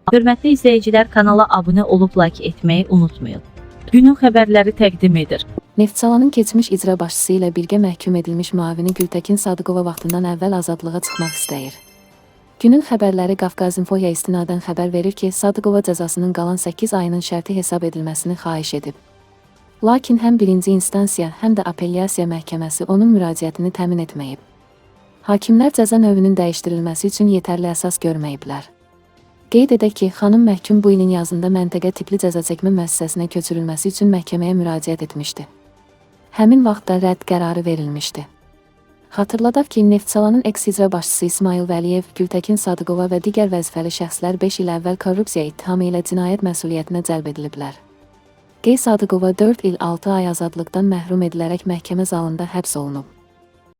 Hörmətli izləyicilər, kanala abunə olub like etməyi unutmayın. Günün xəbərləri təqdim edir. Neftçalanın keçmiş icra başçısı ilə birgə məhkum edilmiş müavini Gültəkin Sadıqova vaxtından əvvəl azadlığa çıxmaq istəyir. Günün xəbərləri Qafqazinfoya istinadən xəbər verir ki, Sadıqova cəzasının qalan 8 ayının şərti hesab edilməsini xahiş edib. Lakin həm birinci instansiya, həm də apellyasiya məhkəməsi onun müraciətini təmin etməyib. Hakimlər cəza növünün dəyişdirilməsi üçün yetərli əsas görməyiblər. Qeyd edək ki, xanım məhkum bu ilin yazında məntəqə tipli cəzaçəkmə müəssisəsinə köçürülməsi üçün məhkəməyə müraciət etmişdi. Həmin vaxtda rədd qərarı verilmişdi. Xatırladaq ki, Neftçalanın eks-icra başçısı İsmail Vəliyev, Gültəkin Sadıqova və digər vəzifəli şəxslər 5 il əvvəl korrupsiya ittihamı ilə cinayət məsuliyyətinə cəlb ediliblər. Qey Sadıqova 4 il 6 ay azadlıqdan məhrum edilərək məhkəmə zalında həbs olunub.